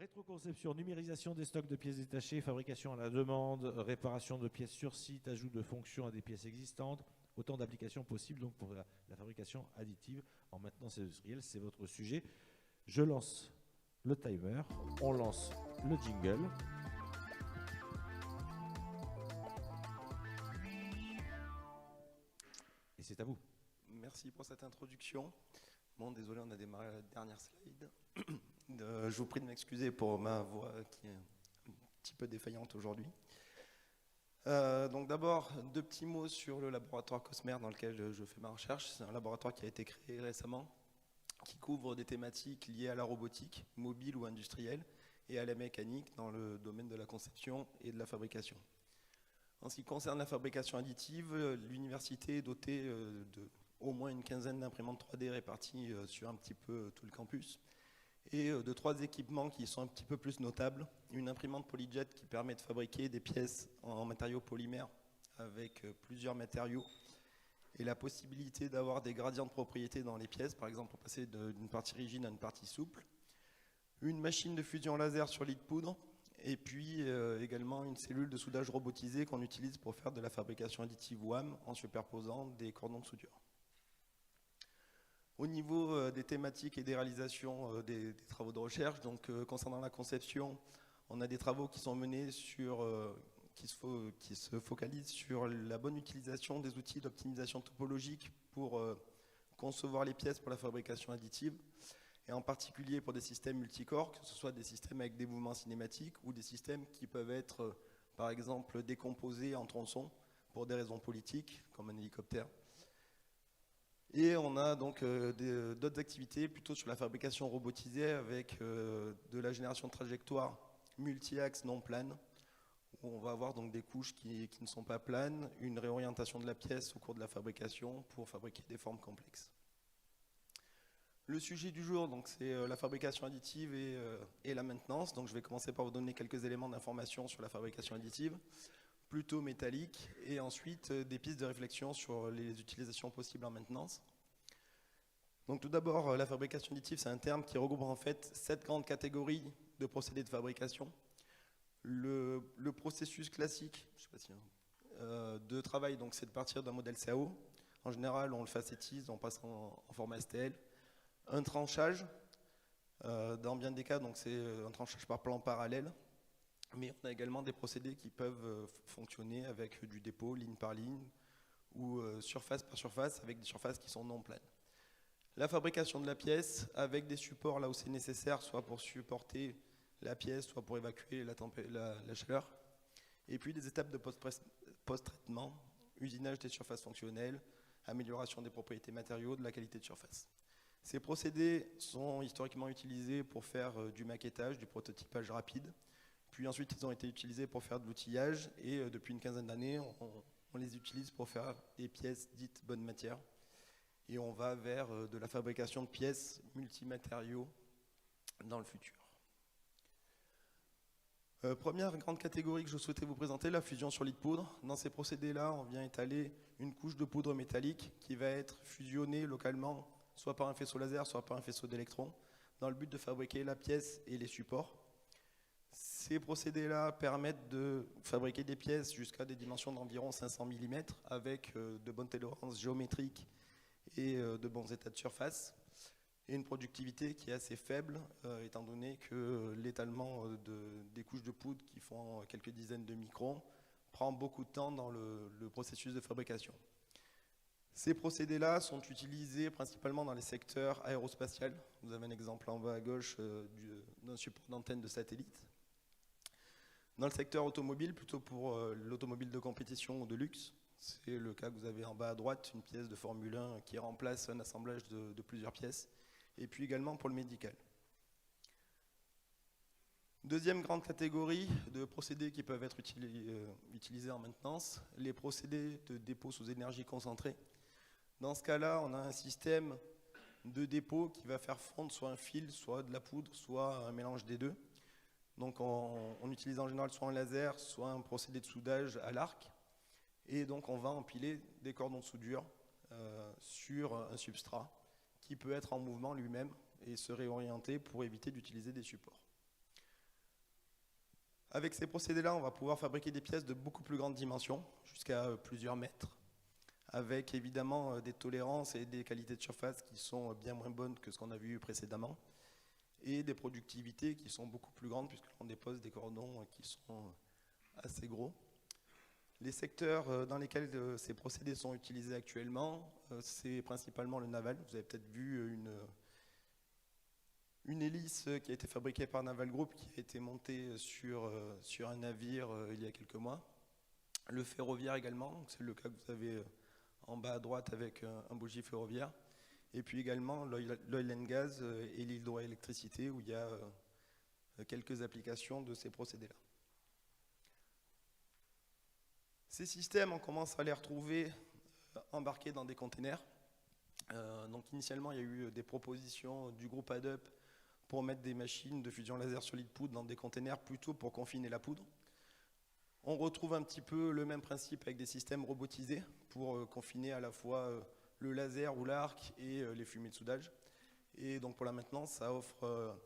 Rétroconception, numérisation des stocks de pièces détachées, fabrication à la demande, réparation de pièces sur site, ajout de fonctions à des pièces existantes, autant d'applications possibles donc pour la fabrication additive en maintenance industrielle, c'est votre sujet. Je lance le timer, on lance le jingle. Et c'est à vous. Merci pour cette introduction. Bon, désolé, on a démarré la dernière slide. Je vous prie de m'excuser pour ma voix qui est un petit peu défaillante aujourd'hui. Donc d'abord, deux petits mots sur le laboratoire Cosmer dans lequel je fais ma recherche. C'est un laboratoire qui a été créé récemment, qui couvre des thématiques liées à la robotique, mobile ou industrielle, et à la mécanique dans le domaine de la conception et de la fabrication. En ce qui concerne la fabrication additive, l'université est dotée de au moins une quinzaine d'imprimantes 3D réparties sur un petit peu tout le campus, et de trois équipements qui sont un petit peu plus notables. Une imprimante PolyJet qui permet de fabriquer des pièces en matériaux polymères avec plusieurs matériaux, et la possibilité d'avoir des gradients de propriété dans les pièces, par exemple pour passer d'une partie rigide à une partie souple. Une machine de fusion laser sur lit de poudre, et puis également une cellule de soudage robotisée qu'on utilise pour faire de la fabrication additive WAM en superposant des cordons de soudure. Au niveau des thématiques et des réalisations des travaux de recherche, donc concernant la conception, on a des travaux qui sont menés qui se focalisent sur la bonne utilisation des outils d'optimisation topologique pour concevoir les pièces pour la fabrication additive, et en particulier pour des systèmes multicorps, que ce soit des systèmes avec des mouvements cinématiques ou des systèmes qui peuvent être, par exemple, décomposés en tronçons pour des raisons politiques, comme un hélicoptère. Et on a donc d'autres activités plutôt sur la fabrication robotisée avec de la génération de trajectoires multi-axes non planes, où on va avoir donc des couches qui ne sont pas planes, une réorientation de la pièce au cours de la fabrication pour fabriquer des formes complexes. Le sujet du jour, donc, c'est la fabrication additive et la maintenance. Donc, je vais commencer par vous donner quelques éléments d'information sur la fabrication additive, plutôt métallique, et ensuite des pistes de réflexion sur les utilisations possibles en maintenance. Donc, tout d'abord, la fabrication additive, c'est un terme qui regroupe en fait 7 grandes catégories de procédés de fabrication. Le processus classique, je sais pas si, de travail, donc, c'est de partir d'un modèle CAO. En général, on le facétise en passant en format STL. Un tranchage, dans bien des cas, donc c'est un tranchage par plan parallèle, mais on a également des procédés qui peuvent fonctionner avec du dépôt ligne par ligne ou surface par surface avec des surfaces qui sont non planes. La fabrication de la pièce avec des supports là où c'est nécessaire, soit pour supporter la pièce, soit pour évacuer la chaleur, et puis des étapes de post-traitement, usinage des surfaces fonctionnelles, amélioration des propriétés matériaux, de la qualité de surface. Ces procédés sont historiquement utilisés pour faire du maquettage, du prototypage rapide. Puis ensuite, ils ont été utilisés pour faire de l'outillage. Et depuis une quinzaine d'années, on les utilise pour faire des pièces dites bonne matière. Et on va vers de la fabrication de pièces multimatériaux dans le futur. Première grande catégorie que je souhaitais vous présenter, la fusion sur lit de poudre. Dans ces procédés-là, on vient étaler une couche de poudre métallique qui va être fusionnée localement, soit par un faisceau laser, soit par un faisceau d'électrons, dans le but de fabriquer la pièce et les supports. Ces procédés-là permettent de fabriquer des pièces jusqu'à des dimensions d'environ 500 mm avec de bonnes tolérances géométriques et de bons états de surface, et une productivité qui est assez faible, étant donné que l'étalement des couches de poudre qui font quelques dizaines de microns prend beaucoup de temps dans le processus de fabrication. Ces procédés-là sont utilisés principalement dans les secteurs aérospatial. Vous avez un exemple en bas à gauche d'un support d'antenne de satellite. Dans le secteur automobile, plutôt pour l'automobile de compétition ou de luxe, c'est le cas que vous avez en bas à droite, une pièce de Formule 1 qui remplace un assemblage de plusieurs pièces, et puis également pour le médical. Deuxième grande catégorie de procédés qui peuvent être utilisés en maintenance, les procédés de dépôt sous énergie concentrée. Dans ce cas-là, on a un système de dépôt qui va faire fondre soit un fil, soit de la poudre, soit un mélange des deux. Donc on utilise en général soit un laser, soit un procédé de soudage à l'arc. Et donc on va empiler des cordons de soudure sur un substrat qui peut être en mouvement lui-même et se réorienter pour éviter d'utiliser des supports. Avec ces procédés-là, on va pouvoir fabriquer des pièces de beaucoup plus grande dimension, jusqu'à plusieurs mètres, avec évidemment des tolérances et des qualités de surface qui sont bien moins bonnes que ce qu'on a vu précédemment, et des productivités qui sont beaucoup plus grandes, puisqu'on dépose des cordons qui sont assez gros. Les secteurs dans lesquels ces procédés sont utilisés actuellement, c'est principalement le naval. Vous avez peut-être vu une hélice qui a été fabriquée par Naval Group, qui a été montée sur un navire il y a quelques mois. Le ferroviaire également, c'est le cas que vous avez en bas à droite avec un bougie ferroviaire. Et puis également l'oil and gas et l'hydroélectricité, où il y a quelques applications de ces procédés-là. Ces systèmes, on commence à les retrouver embarqués dans des containers. Donc initialement, il y a eu des propositions du groupe ADUP pour mettre des machines de fusion laser sur lit de poudre dans des containers plutôt pour confiner la poudre. On retrouve un petit peu le même principe avec des systèmes robotisés pour confiner à la fois le laser ou l'arc et les fumées de soudage. Et donc pour la maintenance, ça offre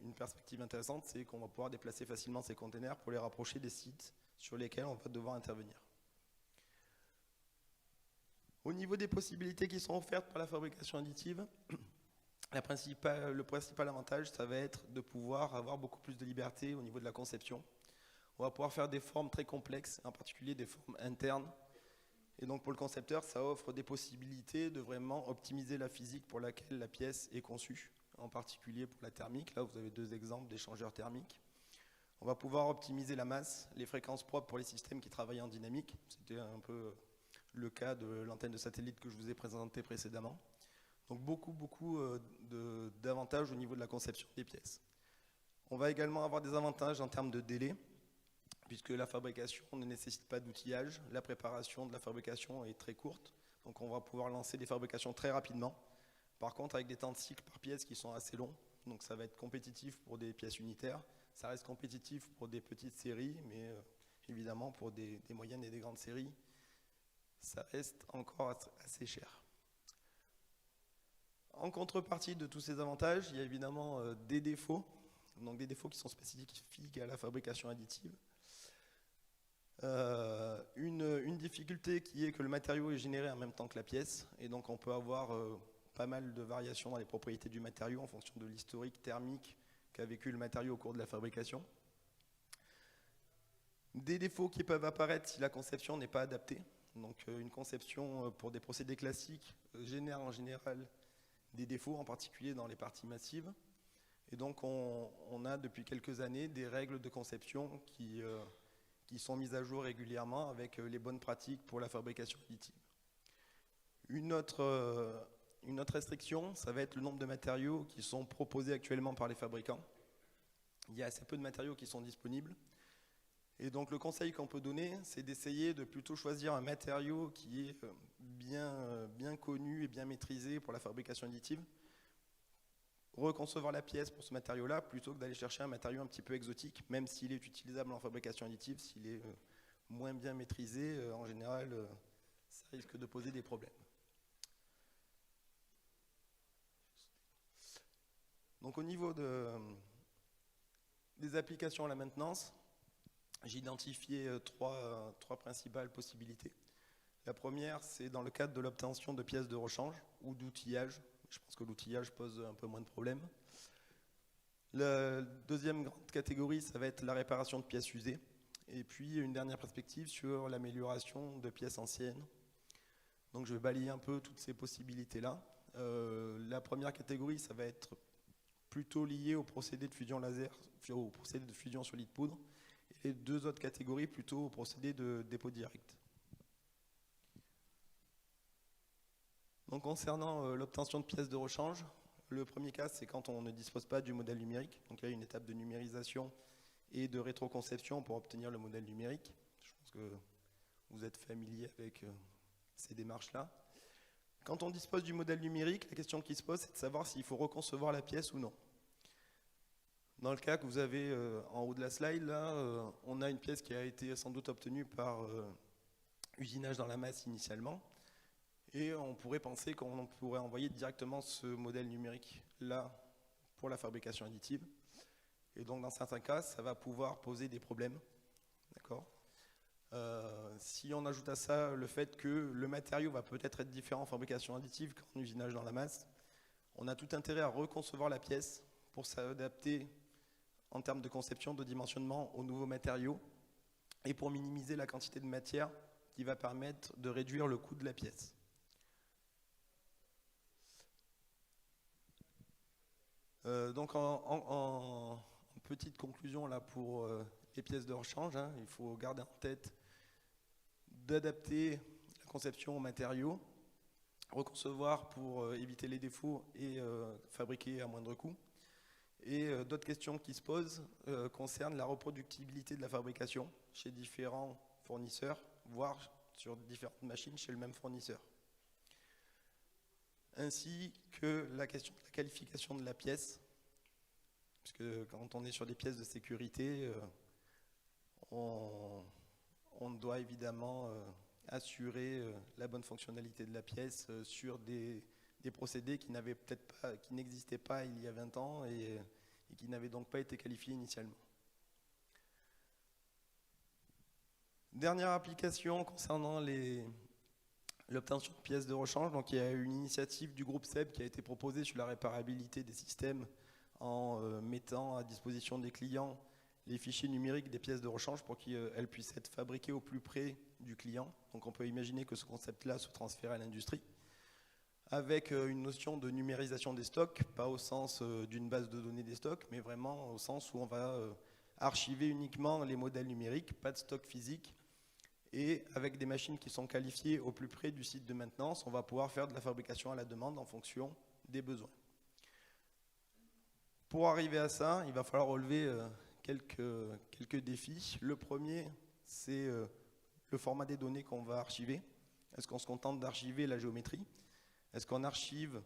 une perspective intéressante, c'est qu'on va pouvoir déplacer facilement ces containers pour les rapprocher des sites sur lesquels on va devoir intervenir. Au niveau des possibilités qui sont offertes par la fabrication additive, le principal avantage, ça va être de pouvoir avoir beaucoup plus de liberté au niveau de la conception. On va pouvoir faire des formes très complexes, en particulier des formes internes. Et donc pour le concepteur, ça offre des possibilités de vraiment optimiser la physique pour laquelle la pièce est conçue, en particulier pour la thermique. Là, vous avez deux exemples d'échangeurs thermiques. On va pouvoir optimiser la masse, les fréquences propres pour les systèmes qui travaillent en dynamique. C'était un peu le cas de l'antenne de satellite que je vous ai présenté précédemment. Donc beaucoup d'avantages au niveau de la conception des pièces. On va également avoir des avantages en termes de délai, puisque la fabrication ne nécessite pas d'outillage. La préparation de la fabrication est très courte, donc on va pouvoir lancer des fabrications très rapidement. Par contre, avec des temps de cycle par pièce qui sont assez longs, donc ça va être compétitif pour des pièces unitaires. Ça reste compétitif pour des petites séries, mais évidemment pour des moyennes et des grandes séries, ça reste encore assez cher. En contrepartie de tous ces avantages, il y a évidemment des défauts, donc des défauts qui sont spécifiques à la fabrication additive. Une difficulté qui est que le matériau est généré en même temps que la pièce, et donc on peut avoir pas mal de variations dans les propriétés du matériau en fonction de l'historique thermique qu'a vécu le matériau au cours de la fabrication. Des défauts qui peuvent apparaître si la conception n'est pas adaptée. Donc une conception pour des procédés classiques génère en général des défauts, en particulier dans les parties massives. Et donc on a depuis quelques années des règles de conception qui sont mises à jour régulièrement avec les bonnes pratiques pour la fabrication additive. Une autre restriction, ça va être le nombre de matériaux qui sont proposés actuellement par les fabricants. Il y a assez peu de matériaux qui sont disponibles. Et donc le conseil qu'on peut donner, c'est d'essayer de plutôt choisir un matériau qui est bien connu et bien maîtrisé pour la fabrication additive. Reconcevoir la pièce pour ce matériau-là, plutôt que d'aller chercher un matériau un petit peu exotique, même s'il est utilisable en fabrication additive, s'il est moins bien maîtrisé, en général, ça risque de poser des problèmes. Donc au niveau des applications à la maintenance, j'ai identifié trois principales possibilités. La première, c'est dans le cadre de l'obtention de pièces de rechange ou d'outillage. Je pense que l'outillage pose un peu moins de problèmes. La deuxième grande catégorie, ça va être la réparation de pièces usées. Et puis une dernière perspective sur l'amélioration de pièces anciennes. Donc je vais balayer un peu toutes ces possibilités-là. La première catégorie, ça va être plutôt lié au procédé de fusion laser, au procédé de fusion sur lit de poudre. Et les deux autres catégories, plutôt au procédé de dépôt direct. Donc concernant l'obtention de pièces de rechange, le premier cas, c'est quand on ne dispose pas du modèle numérique. Donc il y a une étape de numérisation et de rétroconception pour obtenir le modèle numérique. Je pense que vous êtes familier avec ces démarches-là. Quand on dispose du modèle numérique, la question qui se pose, c'est de savoir s'il faut reconcevoir la pièce ou non. Dans le cas que vous avez en haut de la slide, là, on a une pièce qui a été sans doute obtenue par usinage dans la masse initialement. Et on pourrait penser qu'on pourrait envoyer directement ce modèle numérique là pour la fabrication additive. Et donc dans certains cas, ça va pouvoir poser des problèmes. D'accord ? Si on ajoute à ça le fait que le matériau va peut-être être différent en fabrication additive qu'en usinage dans la masse, on a tout intérêt à reconcevoir la pièce pour s'adapter en termes de conception, de dimensionnement aux nouveaux matériaux et pour minimiser la quantité de matière qui va permettre de réduire le coût de la pièce. Donc en petite conclusion là pour les pièces de rechange, hein, il faut garder en tête d'adapter la conception aux matériaux, reconcevoir pour éviter les défauts et fabriquer à moindre coût. Et d'autres questions qui se posent concernent la reproductibilité de la fabrication chez différents fournisseurs, voire sur différentes machines chez le même fournisseur. Ainsi que la question de la qualification de la pièce, puisque quand on est sur des pièces de sécurité, on doit évidemment assurer la bonne fonctionnalité de la pièce sur des procédés qui n'existaient pas il y a 20 ans et qui n'avaient donc pas été qualifiés initialement. Dernière application concernant l'obtention de pièces de rechange. Donc, il y a une initiative du groupe SEB qui a été proposée sur la réparabilité des systèmes en mettant à disposition des clients les fichiers numériques des pièces de rechange pour qu'elles puissent être fabriquées au plus près du client. Donc on peut imaginer que ce concept-là se transfère à l'industrie, avec une notion de numérisation des stocks, pas au sens d'une base de données des stocks, mais vraiment au sens où on va archiver uniquement les modèles numériques, pas de stock physique, et avec des machines qui sont qualifiées au plus près du site de maintenance, on va pouvoir faire de la fabrication à la demande en fonction des besoins. Pour arriver à ça, il va falloir relever quelques défis. Le premier, c'est le format des données qu'on va archiver. Est-ce qu'on se contente d'archiver la géométrie? Est-ce qu'on archive,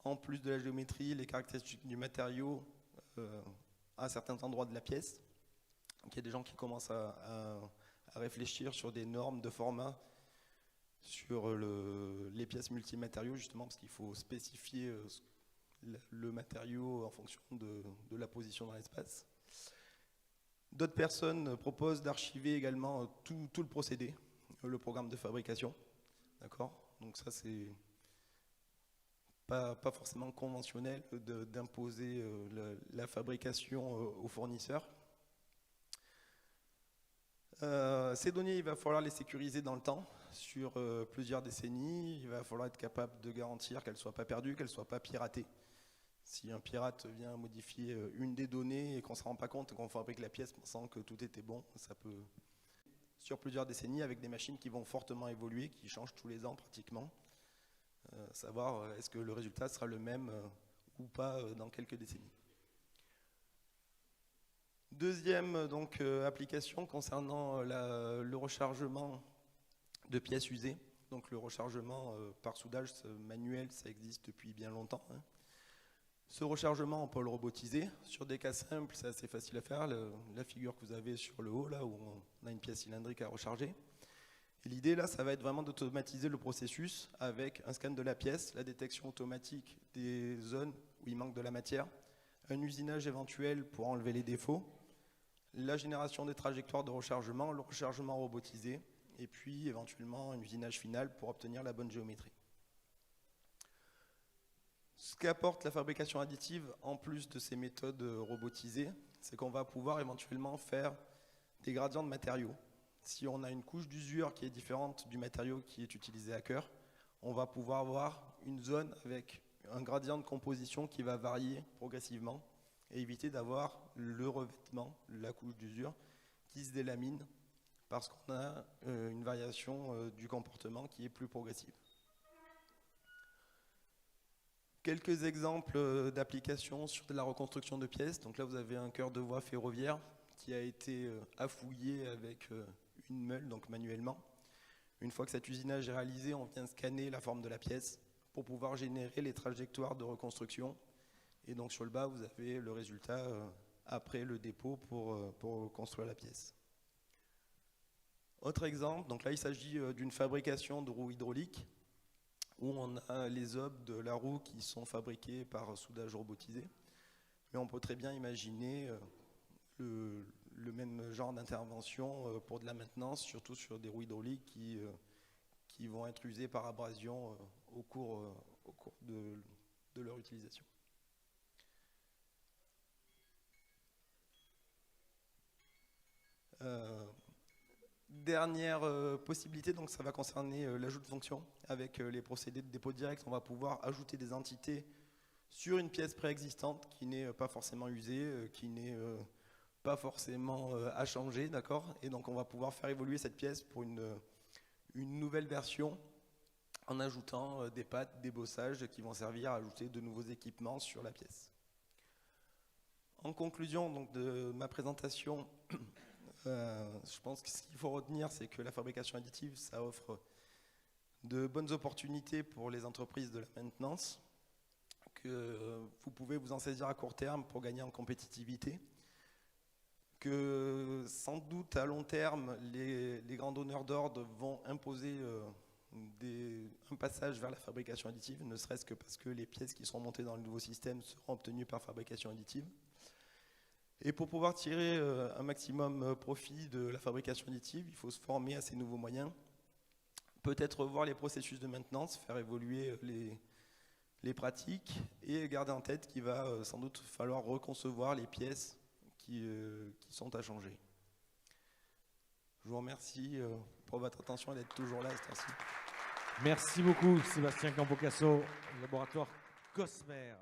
en plus de la géométrie, les caractéristiques du matériau à certains endroits de la pièce? Donc, il y a des gens qui commencent à réfléchir sur des normes de format sur les pièces multimatériaux, justement, parce qu'il faut spécifier le matériau en fonction de la position dans l'espace. D'autres personnes proposent d'archiver également tout le procédé, le programme de fabrication. D'accord ? Donc ça, c'est pas forcément conventionnel d'imposer la fabrication aux fournisseurs. Ces données, il va falloir les sécuriser dans le temps, sur plusieurs décennies. Il va falloir être capable de garantir qu'elles ne soient pas perdues, qu'elles ne soient pas piratées. Si un pirate vient modifier une des données et qu'on ne se rend pas compte qu'on fabrique la pièce pensant que tout était bon, ça peut, sur plusieurs décennies, avec des machines qui vont fortement évoluer, qui changent tous les ans pratiquement, savoir est-ce que le résultat sera le même ou pas dans quelques décennies. Deuxième application concernant le rechargement de pièces usées. Donc le rechargement par soudage manuel, ça existe depuis bien longtemps, hein. Ce rechargement, on peut le robotiser. Sur des cas simples, c'est assez facile à faire. La figure que vous avez sur le haut, là où on a une pièce cylindrique à recharger. Et l'idée, là, ça va être vraiment d'automatiser le processus avec un scan de la pièce, la détection automatique des zones où il manque de la matière, un usinage éventuel pour enlever les défauts, la génération des trajectoires de rechargement, le rechargement robotisé, et puis éventuellement un usinage final pour obtenir la bonne géométrie. Ce qu'apporte la fabrication additive, en plus de ces méthodes robotisées, c'est qu'on va pouvoir éventuellement faire des gradients de matériaux. Si on a une couche d'usure qui est différente du matériau qui est utilisé à cœur, on va pouvoir avoir une zone avec un gradient de composition qui va varier progressivement et éviter d'avoir le revêtement, la couche d'usure, qui se délamine parce qu'on a une variation du comportement qui est plus progressive. Quelques exemples d'applications sur de la reconstruction de pièces. Donc là, vous avez un cœur de voie ferroviaire qui a été affouillé avec une meule, donc manuellement. Une fois que cet usinage est réalisé, on vient scanner la forme de la pièce pour pouvoir générer les trajectoires de reconstruction. Et donc sur le bas, vous avez le résultat après le dépôt pour construire la pièce. Autre exemple, donc là il s'agit d'une fabrication de roues hydrauliques où on a les hubs de la roue qui sont fabriqués par soudage robotisé. Mais on peut très bien imaginer le même genre d'intervention pour de la maintenance, surtout sur des roues hydrauliques qui vont être usées par abrasion au cours de leur utilisation. Dernière possibilité, donc ça va concerner l'ajout de fonctions. Avec les procédés de dépôt direct, on va pouvoir ajouter des entités sur une pièce préexistante qui n'est pas forcément usée, qui n'est pas forcément à changer, d'accord? Et donc on va pouvoir faire évoluer cette pièce pour une nouvelle version en ajoutant des pattes, des bossages qui vont servir à ajouter de nouveaux équipements sur la pièce. En conclusion donc, de ma présentation, je pense que ce qu'il faut retenir, c'est que la fabrication additive, ça offre de bonnes opportunités pour les entreprises de la maintenance, que vous pouvez vous en saisir à court terme pour gagner en compétitivité, que sans doute à long terme, les grands donneurs d'ordre vont imposer un passage vers la fabrication additive, ne serait-ce que parce que les pièces qui seront montées dans le nouveau système seront obtenues par fabrication additive. Et pour pouvoir tirer un maximum profit de la fabrication additive, il faut se former à ces nouveaux moyens, peut-être revoir les processus de maintenance, faire évoluer les pratiques et garder en tête qu'il va sans doute falloir reconcevoir les pièces qui sont à changer. Je vous remercie pour votre attention et d'être toujours là à cette heure-ci. Merci beaucoup Sébastien Campocasso, laboratoire Cosmer.